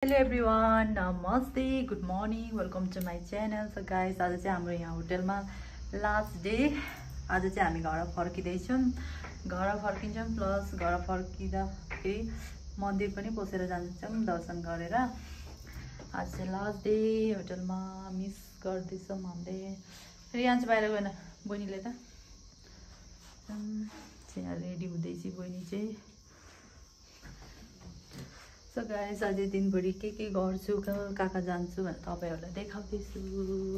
Hello everyone, namaste, good morning, welcome to my channel. So guys, आज चाहिँ हाम्रो यहाँ होटलमा लास्ट डे. आज चाहिँ हामी घर फर्किँदैछौँ. घर फर्किन्छौँ प्लस घर फर्किँदाखेरि मन्दिर पनि पसेर जान्छौँ दर्शन गरेर. आज चाहिँ लास्ट डे होटलमा मिस गर्दैछौँ हामीले. रियान्स बाहिर गएन बहिनीले त चाहिँ रेडी हुँदैछ बहिनी चाहिँ. So guys, आज दिनभरि के गर्छु कहाँ जान्छु भनेर तपाईहरुलाई देखाउँदैछु.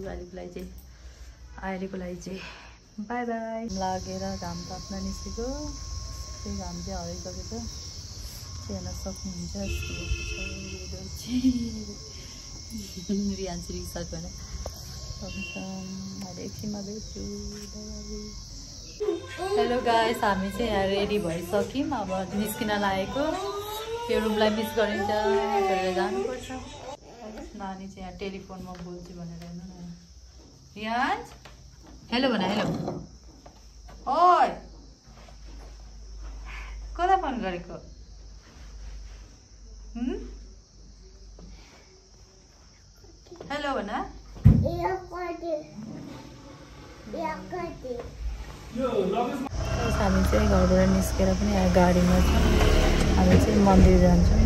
अहिलेको लागि चाहिँ बाइ बाइ. लागेर घाम ताप्न निस्केको. त्यही घाम चाहिँ हराइसकेको छ. हेर्न सक्नुहुन्छ रियान्स रिसर्च भनेर अहिले एकछिनमा भेट्छु. हेलो गाइस, हामी चाहिँ यहाँ रेडी भइसक्यौँ. अब निस्किन लागेको. त्यो रुमलाई मिस गरिन्छ गरेर जानुपर्छ. नानी चाहिँ यहाँ टेलिफोनमा बोल्छु भनेर हेर्नु न. रियान्स हेलो भन. हेलो ओइ कसलाई फोन गरेको? हेलो भन. हामी चाहिँ घरबाट निस्केर पनि यहाँ गाडीमा छ. हामी चाहिँ मन्दिर जान्छौँ.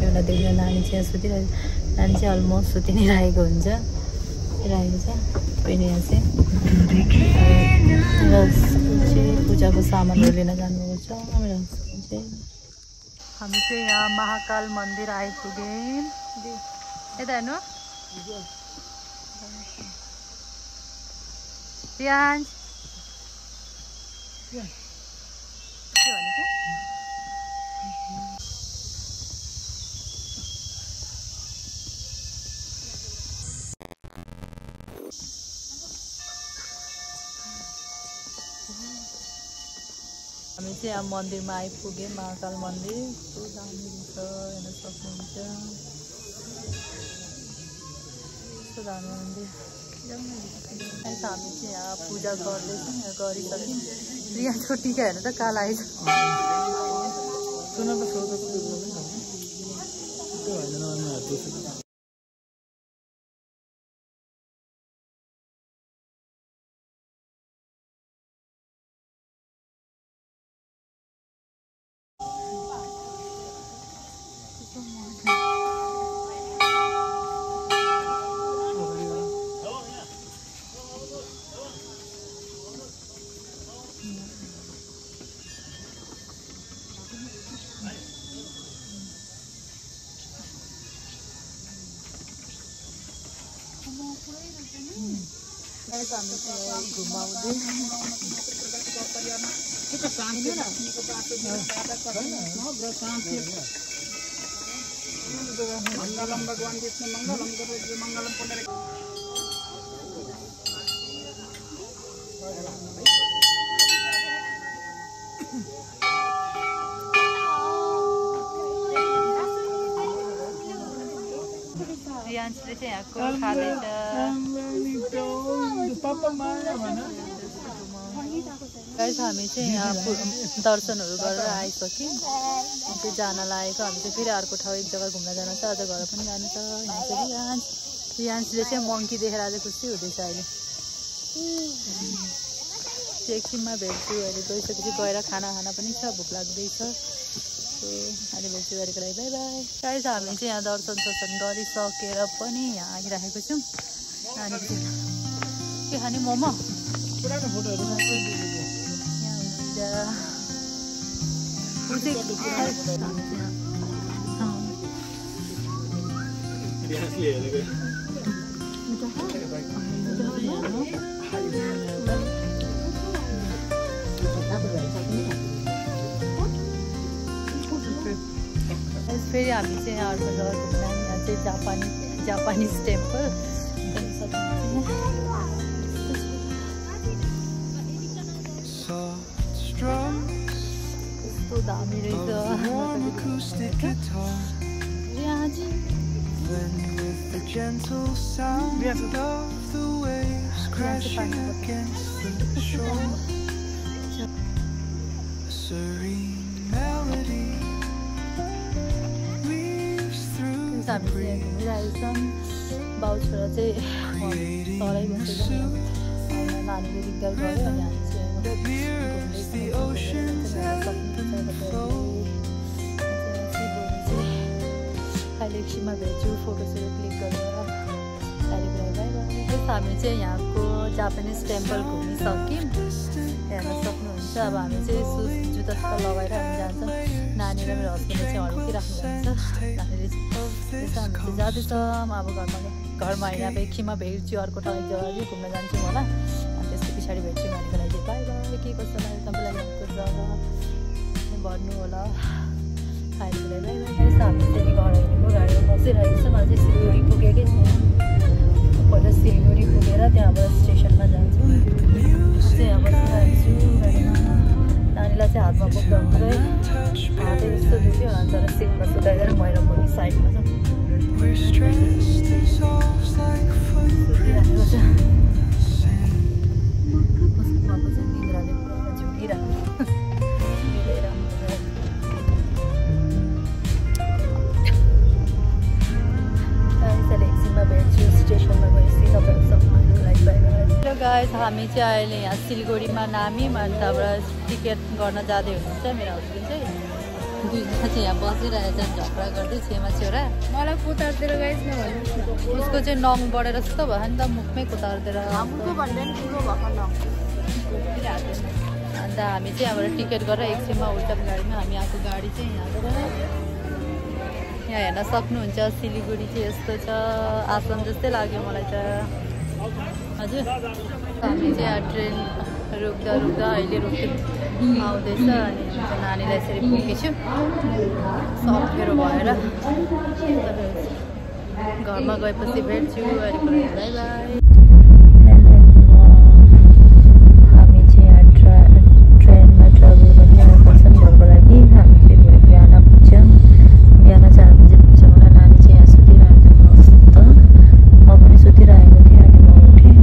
एउटा देख्दा नानी चाहिँ सुतिरहेको. नानी चाहिँ अलमोस्ट सुति नै रहेको हुन्छ. रहेको छ. फेरि यहाँ चाहिँ पूजाको सामानहरू लिन जानुपर्छ. हामी चाहिँ यहाँ महाकाल मन्दिर आइपुग्यौँ. यता हेर्नु रियान्स के भने के हामी चाहिँ यहाँ मन्दिरमा आइपुग्यौँ. महाकाल मन्दिर कस्तो दामी छ हेर्न सक्नुहुन्छ. कस्तो दामी मन्दिर. हामी चाहिँ यहाँ पूजा गर्दैछौँ. यहाँ गरिसक्यौँ. रियान्सको टिका हेर्नु त काला आएछ. हामी चाहिँ घुमाउँदै मंगलम भगवान विष्णु मंगलम करोति मंगलम पुनरे. रियान्सले चाहिँ यहाँ कोल खाँदैछ. हामी चाहिँ यहाँ दर्शनहरू गरेर आइसक्यौँ. चाहिँ जान लागेको. हामी चाहिँ फेरि अर्को ठाउँ एक जग्गा घुम्न जानु छ. अझ घर पनि जानु छ. यहाँ चाहिँ रियान्सले चाहिँ मङ्की देखेर आज खुसी हुँदैछ. अहिले एकछिनमा भेट्छु. अहिले गइसकेपछि गएर खाना पनि छ. भोक लाग्दैछ. अहिले भेट्छु गरेको लागि बाई बाई. गाइस, हामी चाहिँ यहाँ दर्शन गरिसकेर पनि यहाँ आइरहेको छौँ. नानी के खाने मोमो यहाँ फेरि हामी चाहिँ यहाँ अर्को जग्गा घुम्न. यहाँ चाहिँ जापानिज टेम्पल कस्तो दामी रहेछ. Serene melody weaves through guys हामी चाहिँ घुमिरहेको छौँ बाउ छोरा चाहिँ तलै बसेको नानीले दिगदार गर्यो अनि हामी चाहिँ अहिले एकछिनमा भेट्छु फोटोसोटो क्लिक गरेर हामी चाहिँ यहाँको जापानिज टेम्पल घुमिसक्यौँ हेर्न सक्नुहुन्छ अब हामी चाहिँ सुज जुत्ता लगाएर हामी जान्छौँ नानी र मेरो हस्बेन्डले चाहिँ अड्किराख्नुहुन्छ नानीले त्यसो हामी चाहिँ जाँदैछौँ अब घरमा होइन अब एकछिनमा भेट्छु अर्को ठाउँ एक जग्गा चाहिँ घुम्न जान्छौँ होला अनि त्यसको पछाडि भेट्छु नानीको लागि बाई बाई के कस्तो लाग्यो तपाईँलाई यहाँको जग्गा भन्नु होला अहिलेको लागि बाई बाई हामी चाहिँ घर हिँडेको गाडीमा बसिरहेको छौँ अझै सिलगढी पुगेकै छैन पहिला सिलगढी पुगेर त्यहाँबाट स्टेसनमा जान्छौँ चाहिँ अब बसिरहेको छु गाडीमा नानीलाई चाहिँ हातमा बोक्दा हुँदै हातै जस्तो दुख्यो अनि तर सिटमा सुताइदिएर मैला पनि साइडमा छ सुतिरहेको छ कस्तो भएको चाहिँ निन्द्राले पुरा झुकिरहेको स्टेसनमा गएपछि तपाईँहरू सक्नुहुन्छ लाइक बाई हेलो गाइस हामी चाहिँ अहिले यहाँ सिलगढीमा नाम्यौँ अनि त्यहाँबाट टिकट गर्न जाँदै हुनुहुन्छ मेरो हस्बेन्ड चाहिँ दुईजना चाहिँ यहाँ बसिरहेछ झगडा गर्दै छेउमा छेउरा मलाई कुतारतिर गाइस नभन्नुहोस् न उसको चाहिँ नङ बढेर जस्तो भयो नि त मुखमै कुतारतिर हाम्रो भन्दा पनि ठुलो भएको नङ अन्त हामी चाहिँ यहाँबाट टिकट गरेर एकछिनमा उल्टा गाडीमा हामी आएको गाडी चाहिँ यहाँबाट यहाँ हेर्न सक्नुहुन्छ सिलगढी चाहिँ यस्तो छ आश्रम जस्तै लाग्यो मलाई त हजुर हामी चाहिँ यहाँ ट्रेन रोक्दा रोक्दा अहिले रोक्दै आउँदैछ अनि नानीलाई यसरी बोकेछु सफेरो भएर घरमा गएपछि भेट्छु अहिलेको लागि बाई बाई हामी चाहिँ यहाँ ट्रेनमा ट्राभल गरिरहेको छौँ घरको लागि हामी चाहिँ भोलि बिहान पुग्छौँ बिहान 4 बजी पुग्छ मलाई नानी चाहिँ यहाँ सुतिरहेको छ मस्त म पनि सुतिरहेको थिएँ अनि म उठेँ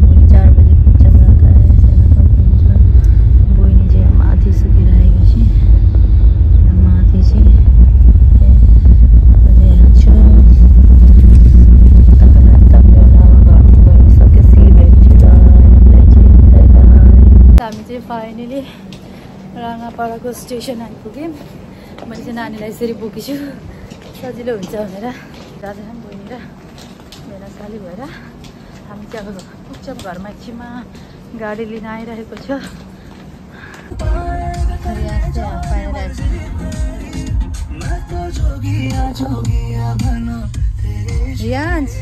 भोलि 4 बजी पुग्छ मलाई बहिनी चाहिँ यहाँ माथि सुतिरहेको छ यहाँ माथि चाहिँ यहाँ छु तपाईँलाई तपाईँहरू अब घरमा गइसकेपछि भेट्छु ल हामी चाहिँ फाइनली राङापाडाको स्टेसन आइपुग्यौँ मैले चाहिँ नानीलाई यसरी बोकेछु सजिलो हुन्छ भनेर जाँदैछौँ बहिनी र मेरा साली भएर हामी चाहिँ अब पुग्छौँ घरमा एकछिनमा गाडी लिन आइरहेको छ रियान्स